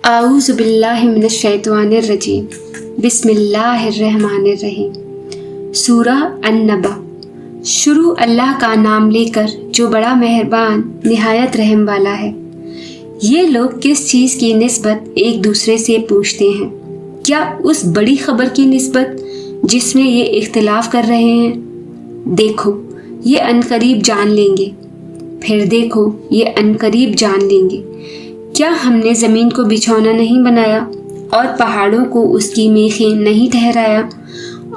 اعوذ باللہ من الشیطان الرجیم بسم اللہ الرحمن الرحیم۔ سورہ النبأ۔ شروع اللہ کا نام لے کر جو بڑا مہربان نہایت رحم والا ہے۔ یہ لوگ کس چیز کی نسبت ایک دوسرے سے پوچھتے ہیں؟ کیا اس بڑی خبر کی نسبت جس میں یہ اختلاف کر رہے ہیں؟ دیکھو یہ عنقریب جان لیں گے، پھر دیکھو یہ عنقریب جان لیں گے۔ کیا ہم نے زمین کو بچھونا نہیں بنایا اور پہاڑوں کو اس کی میخیں نہیں ٹھہرایا؟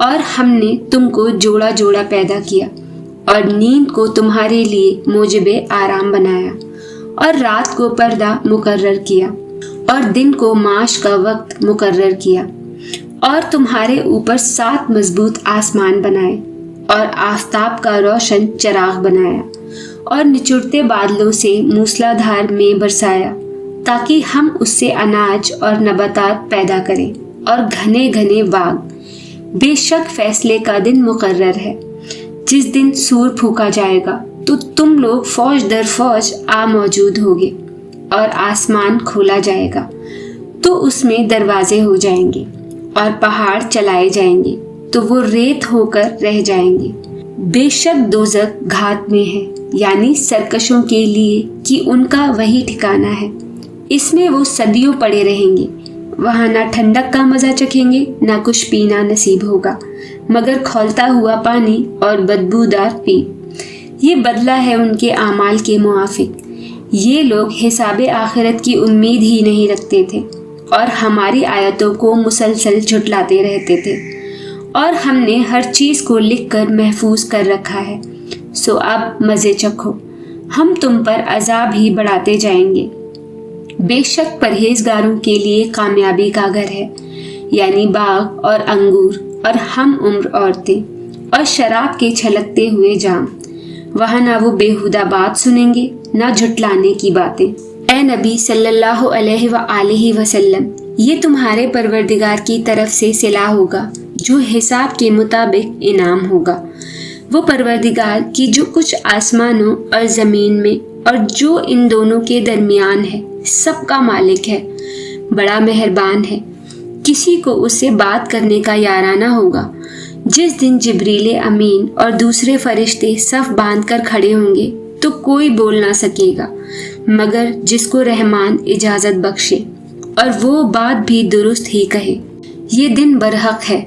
اور ہم نے تم کو جوڑا جوڑا پیدا کیا اور نیند کو تمہارے لیے موجب آرام بنایا اور رات کو پردہ مقرر کیا اور دن کو معاش کا وقت مقرر کیا اور تمہارے اوپر 7 مضبوط آسمان بنائے اور آفتاب کا روشن چراغ بنایا اور نچڑتے بادلوں سے موسلا دھار میں برسایا تاکہ ہم اس سے اناج اور نباتات پیدا کریں اور گھنے گھنے باغ۔ بے شک فیصلے کا دن مقرر ہے، جس دن سور پھونکا جائے گا تو تم لوگ فوج در فوج موجود ہوگے اور آسمان کھولا جائے گا تو اس میں دروازے ہو جائیں گے اور پہاڑ چلائے جائیں گے تو وہ ریت ہو کر رہ جائیں گے۔ بے شک دوزخ گھات میں ہے، یعنی سرکشوں کے لیے کہ ان کا وہی ٹھکانہ ہے۔ اس میں وہ صدیوں پڑے رہیں گے، وہاں نہ ٹھنڈک کا مزہ چکھیں گے نہ کچھ پینا نصیب ہوگا مگر کھولتا ہوا پانی اور بدبودار پیپ۔ یہ بدلہ ہے ان کے اعمال کے موافق۔ یہ لوگ حساب آخرت کی امید ہی نہیں رکھتے تھے اور ہماری آیتوں کو مسلسل جھٹلاتے رہتے تھے، اور ہم نے ہر چیز کو لکھ کر محفوظ کر رکھا ہے۔ سو اب مزے چکھو، ہم تم پر عذاب ہی بڑھاتے جائیں گے۔ بے شک پرہیزگاروں کے لیے کامیابی کا گھر ہے، یعنی باغ اور انگور اور ہم عمر عورتیں اور شراب کے چھلکتے ہوئے جام۔ وہاں نہ وہ بےہودہ بات سنیں گے نہ جھٹلانے کی باتیں۔ اے نبی صلی اللہ علیہ وآلہ وسلم، یہ تمہارے پروردگار کی طرف سے صلہ ہوگا جو حساب کے مطابق انعام ہوگا۔ وہ پروردگار کی جو کچھ آسمانوں اور زمین میں اور جو ان دونوں کے درمیان ہے سب کا مالک ہے، بڑا مہربان ہے۔ کسی کو اس سے بات کرنے کا یارانہ ہوگا جس دن جبریل امین اور دوسرے فرشتے صف باندھ کر کھڑے ہوں گے تو کوئی بول نہ سکے گا مگر جس کو رحمان اجازت بخشے، اور وہ بات بھی درست ہی کہے۔ یہ دن برحق ہے،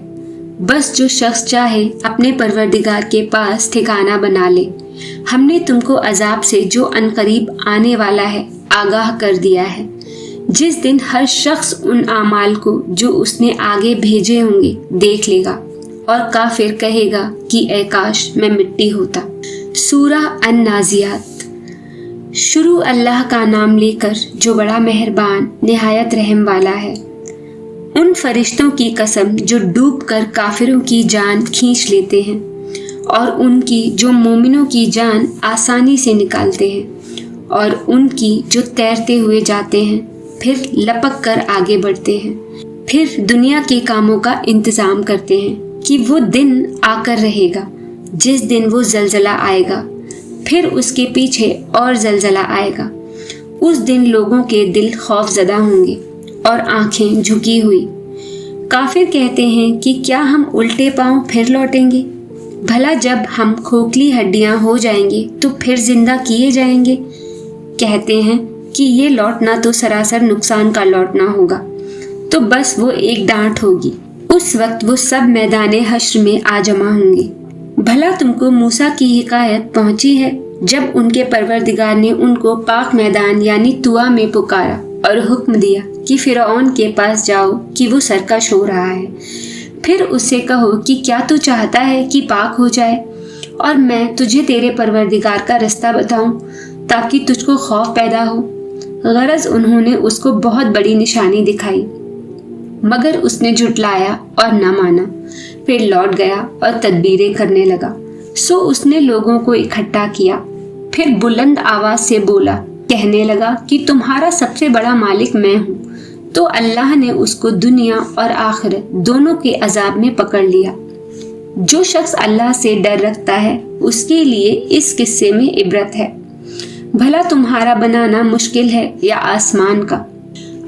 بس جو شخص چاہے اپنے پروردگار کے پاس ٹھکانہ بنا لے۔ ہم نے تم کو عذاب سے جو عنقریب آنے والا ہے آگاہ کر دیا ہے، جس دن ہر شخص ان اعمال کو جو اس نے آگے بھیجے ہوں گے دیکھ لے گا، اور کافر کہے گا کہ اے کاش میں مٹی ہوتا۔ سورہ النازعات۔ شروع اللہ کا نام لے کر جو بڑا مہربان نہایت رحم والا ہے۔ ان فرشتوں کی قسم جو ڈوب کر کافروں کی جان کھینچ لیتے ہیں اور ان کی جو مومنوں کی جان آسانی سے نکالتے ہیں، اور ان کی جو تیرتے ہوئے جاتے ہیں پھر لپک کر آگے بڑھتے ہیں، پھر دنیا کے کاموں کا انتظام کرتے ہیں کہ وہ دن آ کر رہے گا جس دن وہ زلزلہ آئے گا، پھر اس کے پیچھے اور زلزلہ آئے گا۔ اس دن لوگوں کے دل خوف زدہ ہوں گے اور آنکھیں جھکی ہوئی۔ کافر کہتے ہیں کہ کیا ہم الٹے پاؤں پھر لوٹیں گے؟ بھلا جب ہم کھوکھلی ہڈیاں ہو جائیں گے تو پھر زندہ کیے جائیں گے؟ کہتے ہیں کہ یہ لوٹنا تو سراسر نقصان کا لوٹنا ہوگا، تو بس وہ ایک ڈانٹ ہوگی۔ اس وقت وہ سب میدان حشر میں آ جمع ہوں گے۔ بھلا تم کو موسیٰ کی حکایت پہنچی ہے جب ان کے پروردگار نے ان کو پاک میدان یعنی طویٰ میں پکارا اور حکم دیا کہ فرعون کے پاس جاؤ کہ وہ سرکش ہو رہا ہے، پھر اس سے کہو کہ کیا تو چاہتا ہے کہ پاک ہو جائے اور میں تجھے تیرے پروردگار کا رستہ بتاؤں تاکہ تجھ کو خوف پیدا ہو۔ غرض انہوں نے اس کو بہت بڑی نشانی دکھائی مگر اس نے جھٹلایا اور نہ مانا، پھر لوٹ گیا اور تدبیریں کرنے لگا۔ سو اس نے لوگوں کو اکٹھا کیا، پھر بلند آواز سے بولا، کہنے لگا کہ تمہارا سب سے بڑا مالک میں ہوں۔ تو اللہ نے اس کو دنیا اور آخرت دونوں کے عذاب میں پکڑ لیا۔ جو شخص اللہ سے ڈر رکھتا ہے اس کے لیے اس قصے میں عبرت ہے۔ بھلا تمہارا بنانا مشکل ہے یا آسمان کا؟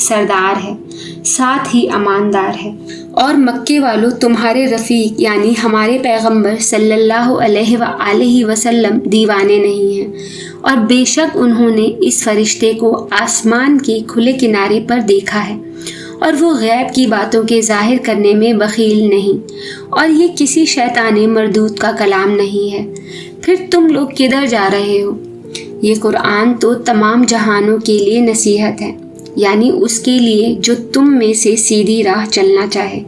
سردار ہے، ساتھ ہی اماندار ہے۔ اور مکے والوں تمہارے رفیق یعنی ہمارے پیغمبر صلی اللہ علیہ وآلہ وسلم دیوانے نہیں ہیں، اور بے شک انہوں نے اس فرشتے کو آسمان کے کھلے کنارے پر دیکھا ہے، اور وہ غیب کی باتوں کے ظاہر کرنے میں بخیل نہیں، اور یہ کسی شیطان مردود کا کلام نہیں ہے۔ پھر تم لوگ کدھر جا رہے ہو؟ یہ قرآن تو تمام جہانوں کے لیے نصیحت ہے، یعنی اس کے لیے جو تم میں سے سیدھی راہ چلنا چاہے،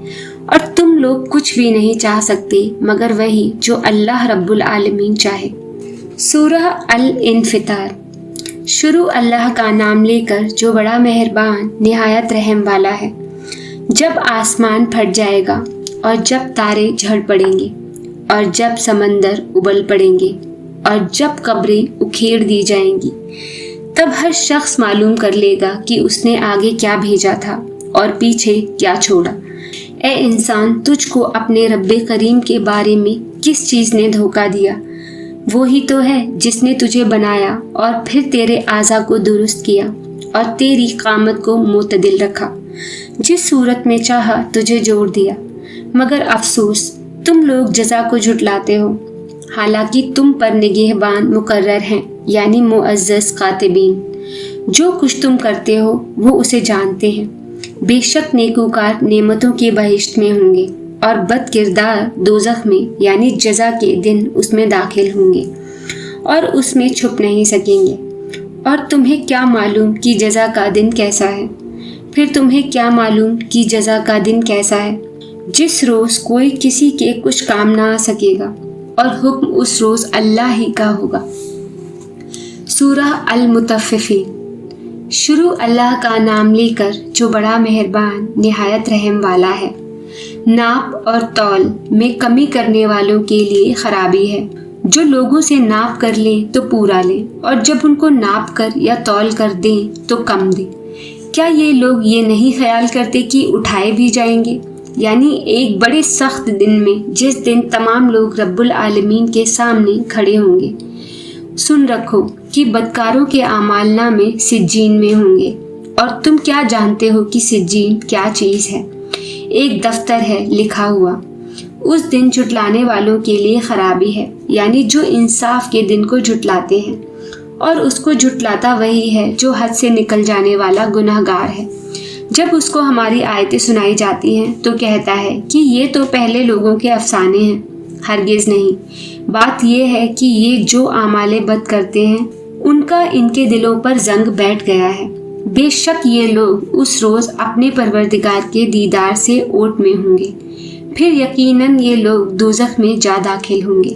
اور تم لوگ کچھ بھی نہیں چاہ سکتے مگر وہی جو اللہ رب العالمین چاہے۔ سورہ الانفطار۔ شروع اللہ کا نام لے کر جو بڑا مہربان نہایت رحم والا ہے۔ جب آسمان پھٹ جائے گا، اور جب تارے جھڑ پڑیں گے، اور جب سمندر ابل پڑیں گے، اور جب قبریں اکھیڑ دی جائیں گی، تب ہر شخص معلوم کر لے گا کہ اس نے آگے کیا بھیجا تھا اور پیچھے کیا چھوڑا۔ اے انسان، تجھ کو اپنے رب کریم کے بارے میں کس چیز نے دھوکہ دیا؟ وہی تو ہے جس نے تجھے بنایا اور پھر تیرے اعضاء کو درست کیا اور تیری قامت کو معتدل رکھا، جس صورت میں چاہا تجھے جوڑ دیا۔ مگر افسوس، تم لوگ جزا کو جھٹلاتے ہو، حالانکہ تم پر نگہبان مقرر ہیں، یعنی معزز کاتبین۔ جو کچھ تم کرتے ہو وہ اسے جانتے ہیں۔ بے شک نیکوکار نعمتوں کے بہشت میں ہوں گے، اور بد کردار دوزخ میں یعنی جزا کے دن اس میں داخل ہوں گے، اور اس میں چھپ نہیں سکیں گے۔ اور تمہیں کیا معلوم کہ جزا کا دن کیسا ہے؟ پھر تمہیں کیا معلوم کہ جزا کا دن کیسا ہے؟ جس روز کوئی کسی کے کچھ کام نہ آ سکے گا، اور حکم اس روز اللہ ہی کا ہوگا۔ سورہ المطففین۔ شروع اللہ کا نام لے کر جو بڑا مہربان نہایت رحم والا ہے۔ ناپ اور تول میں کمی کرنے والوں کے لیے خرابی ہے۔ جو لوگوں سے ناپ کر لیں تو پورا لیں، اور جب ان کو ناپ کر یا تول کر دیں تو کم دیں۔ کیا یہ لوگ یہ نہیں خیال کرتے کہ اٹھائے بھی جائیں گے؟ یعنی ایک بڑے سخت دن میں، جس دن تمام لوگ رب العالمین کے سامنے کھڑے ہوں گے۔ سن رکھو کہ بدکاروں کے اعمال نامے سجین میں ہوں گے، اور تم کیا جانتے ہو کہ سجین کیا چیز ہے؟ ایک دفتر ہے لکھا ہوا۔ اس دن جھٹلانے والوں کے لیے خرابی ہے، یعنی جو انصاف کے دن کو جھٹلاتے ہیں، اور اس کو جھٹلاتا وہی ہے جو حد سے نکل جانے والا گناہ گار ہے۔ جب اس کو ہماری آیتیں سنائی جاتی ہیں تو کہتا ہے کہ یہ تو پہلے لوگوں کے افسانے ہیں۔ ہرگز نہیں، بات یہ ہے کہ یہ جو اعمال بد کرتے ہیں ان کا ان کے دلوں پر زنگ بیٹھ گیا ہے۔ بے شک یہ لوگ اس روز اپنے پروردگار کے دیدار سے اوٹ میں ہوں گے، پھر یقیناً یہ لوگ دوزخ میں جا داخل ہوں گے۔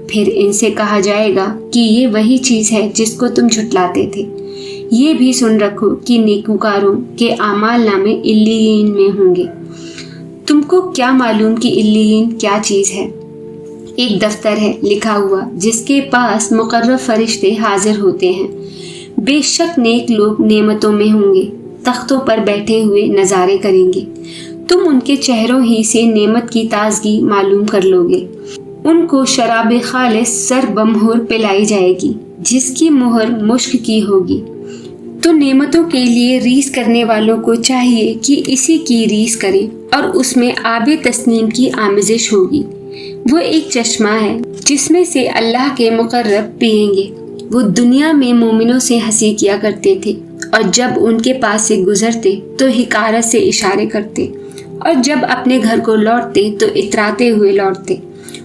پھر ان سے کہا جائے گا کہ یہ وہی چیز ہے جس کو تم جھٹلاتے تھے۔ یہ بھی سن رکھو کہ نیکوکاروں کے اعمال نامے علیین میں ہوں گے۔ تم کو کیا معلوم کہ علیین کیا چیز ہے؟ ایک دفتر ہے لکھا ہوا جس کے پاس مقرب فرشتے حاضر ہوتے ہیں۔ بے شک نیک لوگ نعمتوں میں ہوں گے، تختوں پر بیٹھے ہوئے نظارے کریں گے۔ تم ان کے چہروں ہی سے نعمت کی تازگی معلوم کر لو گے۔ ان کو شراب خالص سر بمہر پلائی جائے گی، جس کی مہر مشک کی ہوگی۔ تو نعمتوں کے لیے ریس کرنے والوں کو چاہیے کہ اسی کی ریس کریں، اور اس میں آب تسنیم کی آمیزش ہوگی۔ وہ ایک چشمہ ہے جس میں سے اللہ کے مقرب پئیں گے۔ وہ دنیا میں مومنوں سے ہنسی کیا کرتے تھے، اور جب ان کے پاس سے گزرتے تو حقارت سے اشارے کرتے، اور جب اپنے گھر کو لوٹتے تو اتراتے ہوئے لوٹتے،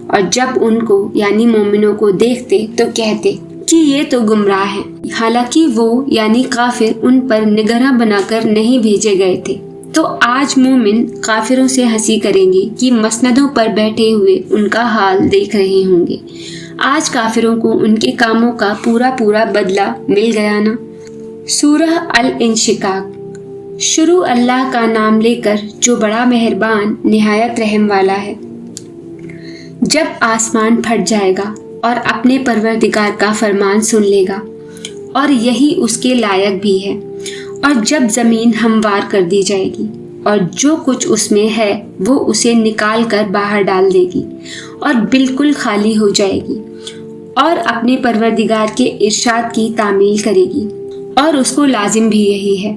اور جب ان کو یعنی مومنوں کو دیکھتے تو کہتے کہ یہ تو گمراہ ہیں، حالانکہ وہ یعنی کافر ان پر نگراں بنا کر نہیں بھیجے گئے تھے۔ تو آج مومن کافروں سے ہنسی کریں گے کہ مسندوں پر بیٹھے ہوئے ان کا حال دیکھ رہے ہوں گے۔ آج کافروں کو ان کے کاموں کا پورا پورا بدلہ مل گیا نا۔ سورہ الانشقاق۔ شروع اللہ کا نام لے کر جو بڑا مہربان نہایت رحم والا ہے۔ جب آسمان پھٹ جائے گا اور اپنے پروردگار کا فرمان سن لے گا، اور یہی اس کے لائق بھی ہے، اور جب زمین ہموار کر دی جائے گی اور جو کچھ اس میں ہے وہ اسے نکال کر باہر ڈال دے گی اور بالکل خالی ہو جائے گی، اور اپنے پروردگار کے ارشاد کی تعمیل کرے گی، اور اس کو لازم بھی یہی ہے۔